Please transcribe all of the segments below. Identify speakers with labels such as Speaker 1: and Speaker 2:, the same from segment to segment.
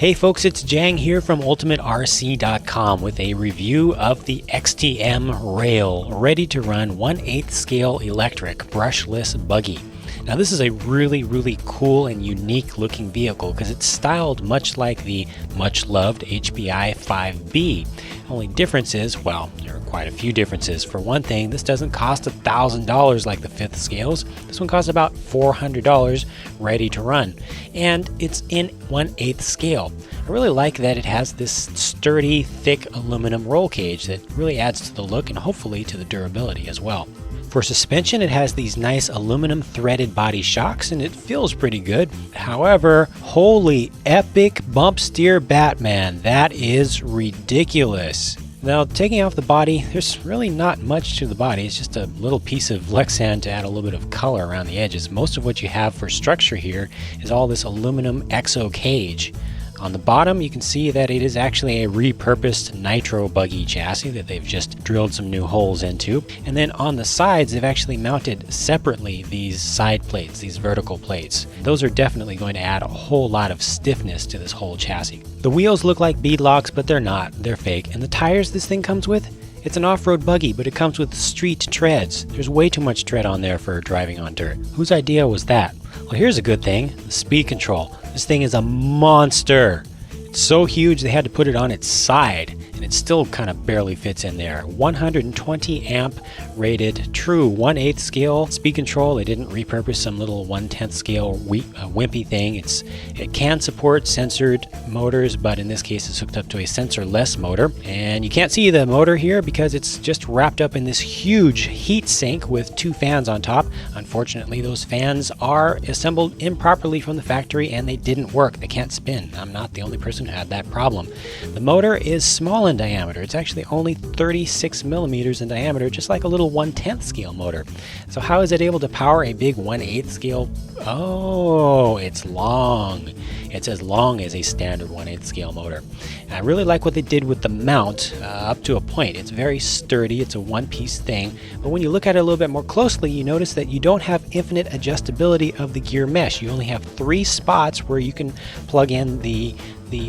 Speaker 1: Hey folks, it's Jang here from UltimateRC.com with a review of the XTM Rail, ready to run 1/8 scale electric brushless buggy. Now this is a really cool and unique looking vehicle because it's styled much like the much loved HPI 5B. Only difference is, well, there are quite a few differences. For one thing, this doesn't cost $1,000 like the 5th scales. This one costs about $400 ready to run. And it's in 1/8 scale. I really like that it has this sturdy, thick aluminum roll cage that really adds to the look and hopefully to the durability as well. For suspension, it has these nice aluminum threaded body shocks and it feels pretty good. However, holy epic bump steer Batman, that is ridiculous. Now, taking off the body, there's really not much to the body. It's just a little piece of Lexan to add a little bit of color around the edges. Most of what you have for structure here is all this aluminum exo cage. On the bottom, you can see that it is actually a repurposed nitro buggy chassis that they've just drilled some new holes into. And then on the sides, they've actually mounted separately these side plates, these vertical plates. Those are definitely going to add a whole lot of stiffness to this whole chassis. The wheels look like beadlocks, but they're not. They're fake. And the tires this thing comes with? It's an off-road buggy, but it comes with street treads. There's way too much tread on there for driving on dirt. Whose idea was that? Well, here's a good thing, the speed control. This thing is a monster. It's so huge they had to put it on its side, and it still kind of barely fits in there. 120 amp rated, true 1/8 scale speed control. They didn't repurpose some little 1/10 scale wimpy thing. It can support censored motors, but in this case it's hooked up to a sensor-less motor. And you can't see the motor here because it's just wrapped up in this huge heat sink with 2 fans on top. Unfortunately, those fans are assembled improperly from the factory and they didn't work. They can't spin. I'm not the only person who had that problem. The motor is small in diameter. It's actually only 36 millimeters in diameter, just like a little 1/10 scale motor. So how is it able to power a big 1/8 scale? Oh, it's long. It's as long as a standard 1/8 scale motor. And I really like what they did with the mount up to a point. It's very sturdy. It's a one-piece thing. But when you look at it a little bit more closely, you notice that you don't have infinite adjustability of the gear mesh. You only have 3 spots where you can plug in the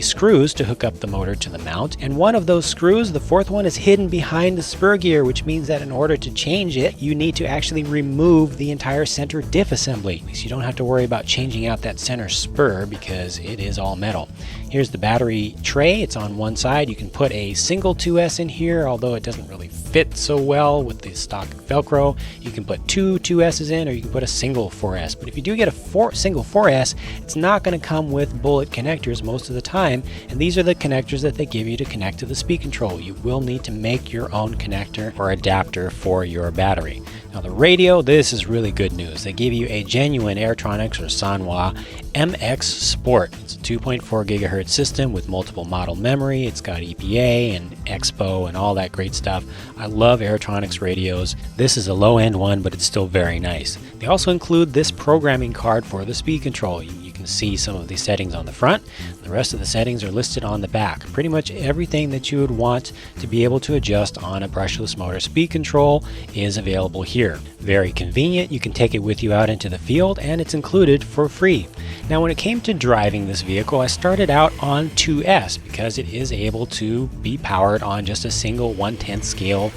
Speaker 1: screws to hook up the motor to the mount, and one of those screws, the 4th one, is hidden behind the spur gear, which means that in order to change it, you need to actually remove the entire center diff assembly. So you don't have to worry about changing out that center spur because it is all metal. Here's the battery tray. It's on one side. You can put a single 2S in here, although it doesn't really fit so well with the stock Velcro. You can put 2 2S's in, or you can put a single 4S. But if you do get a single 4S, it's not going to come with bullet connectors most of the time, and these are the connectors that they give you to connect to the speed control. You will need to make your own connector or adapter for your battery. Now the radio, this is really good news. They give you a genuine Airtronics or Sanwa MX Sport. It's a 2.4 gigahertz system with multiple model memory. It's got EPA and Expo and all that great stuff. I love Airtronics radios. This is a low-end one, but it's still very nice. They also include this programming card for the speed control. You can see some of the settings on the front. The rest of the settings are listed on the back. Pretty much everything that you would want to be able to adjust on a brushless motor speed control is available here. Very convenient. You can take it with you out into the field, and it's included for free. Now, when it came to driving this vehicle, I started out on 2S because it is able to be powered on just a single 1/10 scale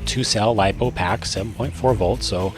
Speaker 1: 2-cell LiPo pack, 7.4 volts. So,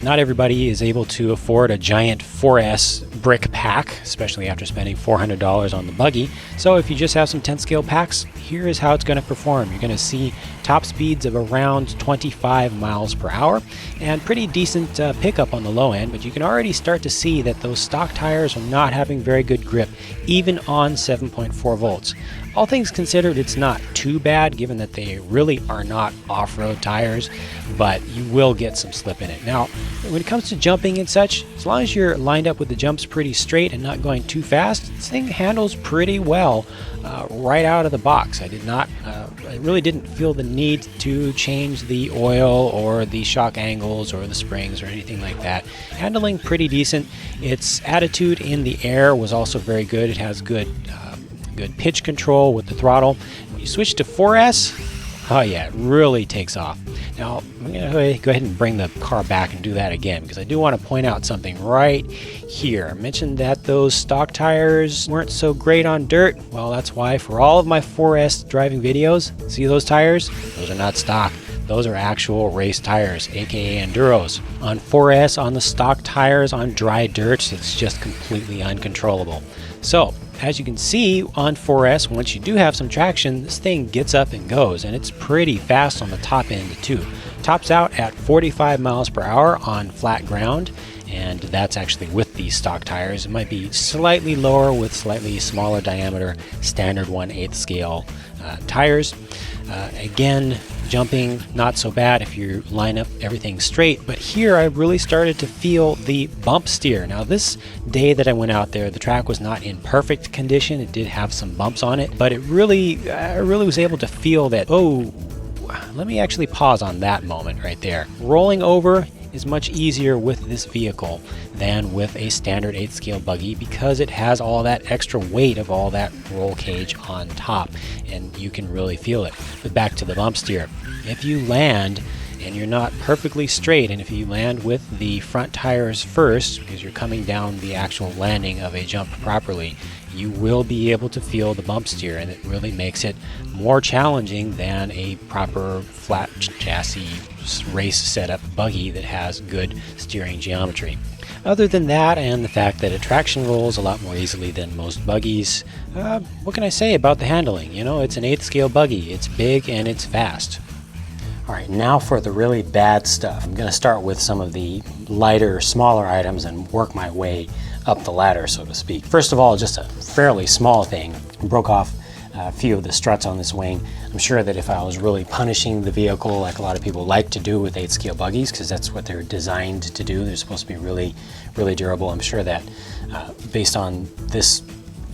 Speaker 1: not everybody is able to afford a giant 4S brick pack, especially after spending $400 on the buggy. So if you just have some 10 scale packs, here is how it's going to perform. You're going to see top speeds of around 25 miles per hour and pretty decent pickup on the low end, but you can already start to see that those stock tires are not having very good grip, even on 7.4 volts. All things considered, it's not too bad given that they really are not off-road tires, but you will get some slip in it. Now, when it comes to jumping and such, as long as you're lined up with the jumps pretty straight and not going too fast, this thing handles pretty well right out of the box. I really didn't feel the need to change the oil or the shock angles or the springs or anything like that. Handling pretty decent. Its attitude in the air was also very good. It has good pitch control with the throttle. When you switch to 4S, Oh yeah, it really takes off. Now, I'm going to go ahead and bring the car back and do that again, because I do want to point out something right here. I mentioned that those stock tires weren't so great on dirt. Well, that's why for all of my 4S driving videos, see those tires? Those are not stock. Those are actual race tires, aka Enduros. On 4S, on the stock tires, on dry dirt, it's just completely uncontrollable. So, as you can see on 4S, once you do have some traction, this thing gets up and goes, and it's pretty fast on the top end too. Tops out at 45 miles per hour on flat ground, and that's actually with these stock tires. It might be slightly lower with slightly smaller diameter standard 1/8 scale tires. Again, jumping not so bad if you line up everything straight, but here I really started to feel the bump steer. Now this day that I went out there, the track was not in perfect condition. It did have some bumps on it, but I really was able to feel that, oh, let me actually pause on that moment right there. Rolling over is much easier with this vehicle than with a standard 8 scale buggy, because it has all that extra weight of all that roll cage on top, and you can really feel it. But back to the bump steer. If you land and you're not perfectly straight, and if you land with the front tires first, because you're coming down the actual landing of a jump properly, you will be able to feel the bump steer, and it really makes it more challenging than a proper flat chassis race setup buggy that has good steering geometry. Other than that, and the fact that it traction rolls a lot more easily than most buggies, what can I say about the handling? You know, it's an 8th scale buggy. It's big and it's fast. Alright, now for the really bad stuff. I'm going to start with some of the lighter, smaller items and work my way up the ladder, so to speak. First of all, just a fairly small thing. I broke off a few of the struts on this wing. I'm sure that if I was really punishing the vehicle, like a lot of people like to do with 8 scale buggies, because that's what they're designed to do, they're supposed to be really, really durable. I'm sure that based on this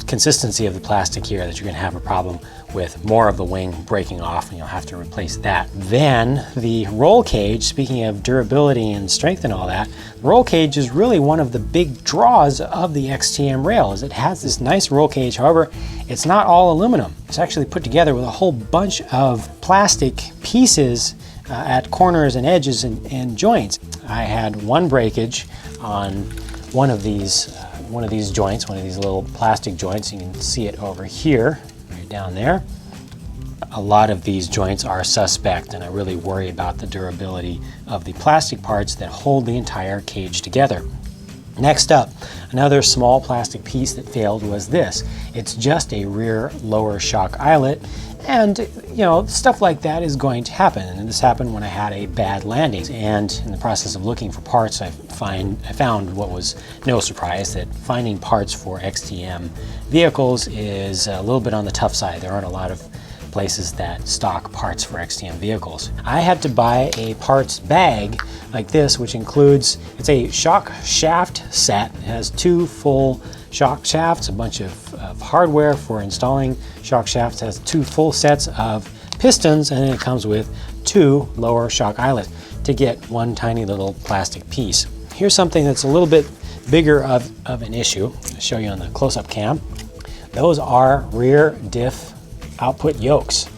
Speaker 1: consistency of the plastic here, that you're going to have a problem with more of the wing breaking off, and you'll have to replace that. Then the roll cage, speaking of durability and strength and all that, the roll cage is really one of the big draws of the XTM Rail, is it has this nice roll cage. However, it's not all aluminum. It's actually put together with a whole bunch of plastic pieces at corners and edges and joints. I had one breakage on one of these joints, one of these little plastic joints. You can see it over here, right down there. A lot of these joints are suspect, and I really worry about the durability of the plastic parts that hold the entire cage together. Next up, another small plastic piece that failed was this. It's just a rear lower shock eyelet, and you know, stuff like that is going to happen. And this happened when I had a bad landing. And in the process of looking for parts, I found what was no surprise, that finding parts for XTM vehicles is a little bit on the tough side. There aren't a lot of places that stock parts for XTM vehicles. I had to buy a parts bag like this, which includes, it's a shock shaft set. It has 2 full shock shafts, a bunch of hardware for installing shock shafts, it has 2 full sets of pistons, and then it comes with 2 lower shock eyelets to get one tiny little plastic piece. Here's something that's a little bit bigger of an issue. I'll show you on the close-up cam. Those are rear diff output yokes.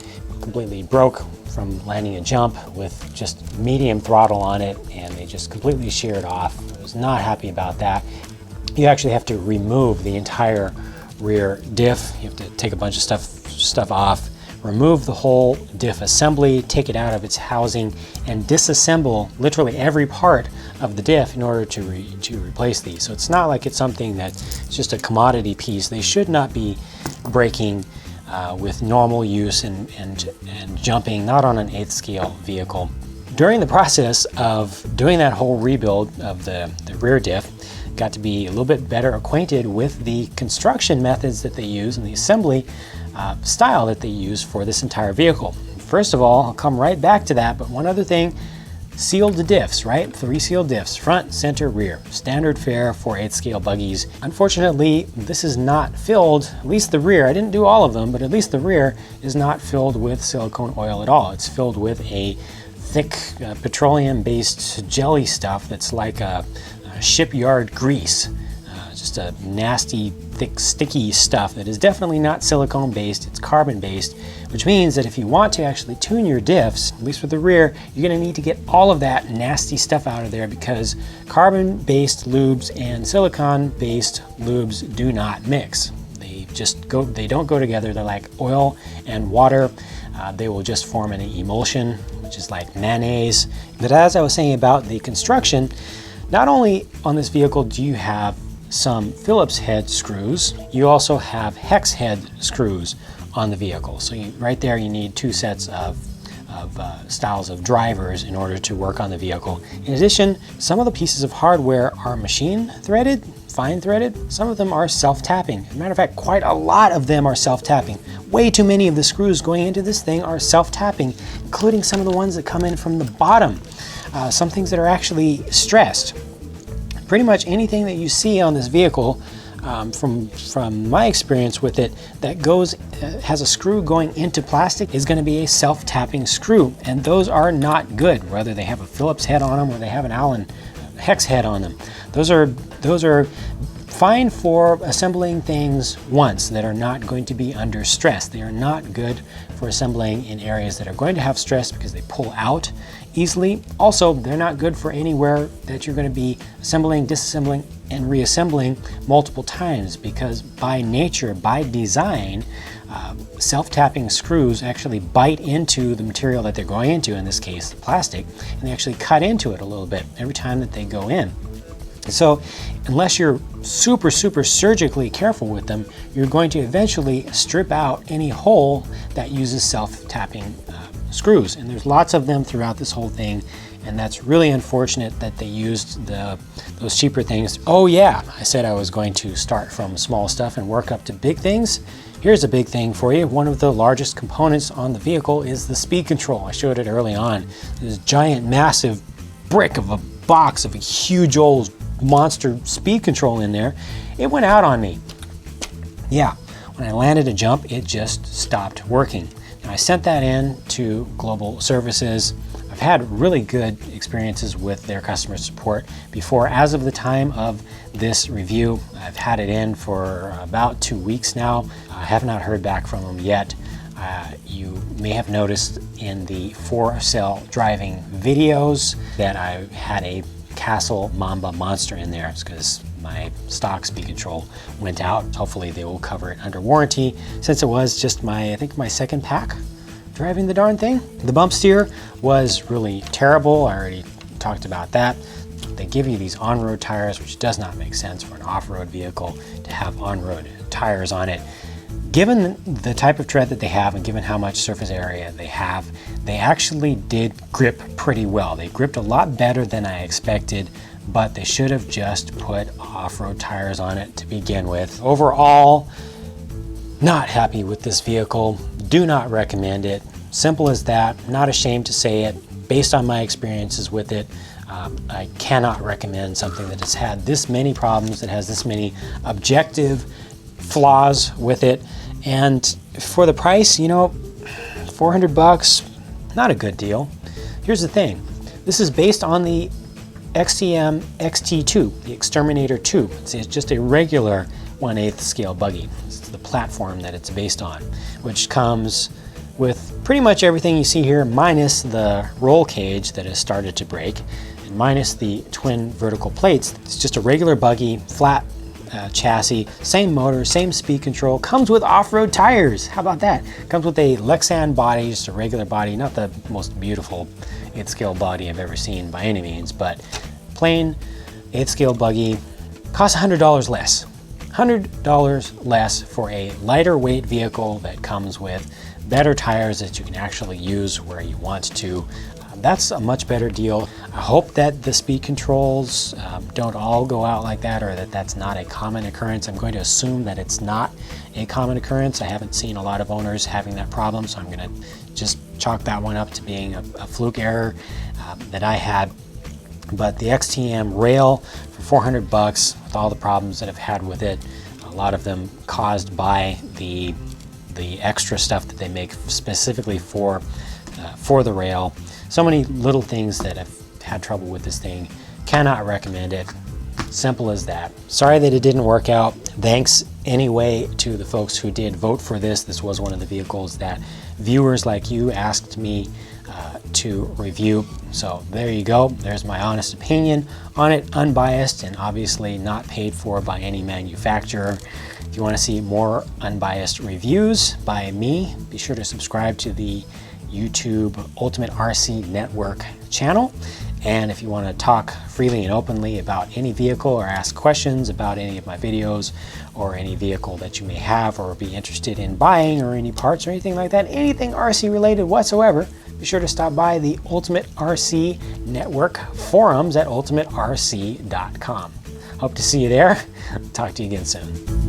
Speaker 1: Completely broke from landing a jump with just medium throttle on it, and they just completely sheared off. I was not happy about that. You actually have to remove the entire rear diff. You have to take a bunch of stuff off, remove the whole diff assembly, take it out of its housing, and disassemble literally every part of the diff in order to replace these. So it's not like it's something that's just a commodity piece. They should not be breaking with normal use and jumping, not on an 8th scale vehicle. During the process of doing that whole rebuild of the rear diff, got to be a little bit better acquainted with the construction methods that they use and the assembly style that they use for this entire vehicle. First of all, I'll come right back to that, but one other thing, sealed diffs, right? 3 sealed diffs, front, center, rear. Standard fare for 8th scale buggies. Unfortunately, this is not filled, at least the rear, I didn't do all of them, but at least the rear is not filled with silicone oil at all. It's filled with a thick petroleum-based jelly stuff that's like a shipyard grease. just a nasty, thick, sticky stuff that is definitely not silicone based, it's carbon based, which means that if you want to actually tune your diffs, at least for the rear, you're going to need to get all of that nasty stuff out of there, because carbon based lubes and silicone based lubes do not mix. They don't go together. They're like oil and water. They will just form an emulsion, which is like mayonnaise. But as I was saying about the construction, not only on this vehicle do you have some Phillips head screws, you also have hex head screws on the vehicle. So right there you need two sets of styles of drivers in order to work on the vehicle. In addition, some of the pieces of hardware are machine threaded, fine threaded. Some of them are self-tapping. As a matter of fact, quite a lot of them are self-tapping. Way too many of the screws going into this thing are self-tapping, including some of the ones that come in from the bottom. Some things that are actually stressed. Pretty much anything that you see on this vehicle, from my experience with it, that has a screw going into plastic is going to be a self-tapping screw, and those are not good, whether they have a Phillips head on them or they have an Allen hex head on them. Those are fine for assembling things once that are not going to be under stress. They are not good for assembling in areas that are going to have stress because they pull out easily. Also, they're not good for anywhere that you're going to be assembling, disassembling, and reassembling multiple times, because by nature, by design, self-tapping screws actually bite into the material that they're going into, in this case, the plastic, and they actually cut into it a little bit every time that they go in. So unless you're super surgically careful with them, you're going to eventually strip out any hole that uses self-tapping screws. And there's lots of them throughout this whole thing, and that's really unfortunate that they used those cheaper things. Oh yeah, I said I was going to start from small stuff and work up to big things. Here's a big thing for you. One of the largest components on the vehicle is the speed control. I showed it early on. This giant, massive brick of a box of a huge old monster speed control in there. It went out on me. Yeah, when I landed a jump, it just stopped working. And I sent that in to Global Services. I've had really good experiences with their customer support before. As of the time of this review, I've had it in for about 2 weeks now. I have not heard back from them yet. You may have noticed in the for sale driving videos that I had a Castle Mamba Monster in there. It's because my stock speed control went out. Hopefully they will cover it under warranty, since it was just I think my second pack driving the darn thing. The bump steer was really terrible. I already talked about that. They give you these on-road tires, which does not make sense for an off-road vehicle to have on-road tires on it. Given the type of tread that they have and given how much surface area they have, they actually did grip pretty well. They gripped a lot better than I expected, but they should have just put off-road tires on it to begin with. Overall, not happy with this vehicle. Do not recommend it. Simple as that. Not ashamed to say it. Based on my experiences with it, I cannot recommend something that has had this many problems, that has this many objective flaws with it. And for the price, you know, $400, not a good deal. Here's the thing. This is based on the XTM XT2, the Exterminator 2. It's just a regular 1/8 scale buggy. It's the platform that it's based on, which comes with pretty much everything you see here, minus the roll cage that has started to break, and minus the twin vertical plates. It's just a regular buggy, flat chassis, same motor, same speed control, comes with off-road tires. How about that? Comes with a Lexan body, just a regular body, not the most beautiful 8th scale body I've ever seen by any means, but plain 8th scale buggy. Costs $100 less. $100 less for a lighter weight vehicle that comes with better tires that you can actually use where you want to. That's a much better deal. I hope that the speed controls don't all go out like that, or that that's not a common occurrence. I'm going to assume that it's not a common occurrence. I haven't seen a lot of owners having that problem, so I'm going to just chalk that one up to being a fluke error that I had. But the XTM Rail for $400, with all the problems that I've had with it, a lot of them caused by the extra stuff that they make specifically for the rail. So many little things that I've had trouble with this thing. Cannot recommend it. Simple as that. Sorry that it didn't work out. Thanks anyway to the folks who did vote for this. This was one of the vehicles that viewers like you asked me to review. So there you go. There's my honest opinion on it, unbiased and obviously not paid for by any manufacturer. If you want to see more unbiased reviews by me, be sure to subscribe to the YouTube Ultimate RC Network channel. And if you want to talk freely and openly about any vehicle or ask questions about any of my videos or any vehicle that you may have or be interested in buying or any parts or anything like that, anything RC related whatsoever, be sure to stop by the Ultimate RC Network forums at ultimaterc.com. Hope to see you there. Talk to you again soon.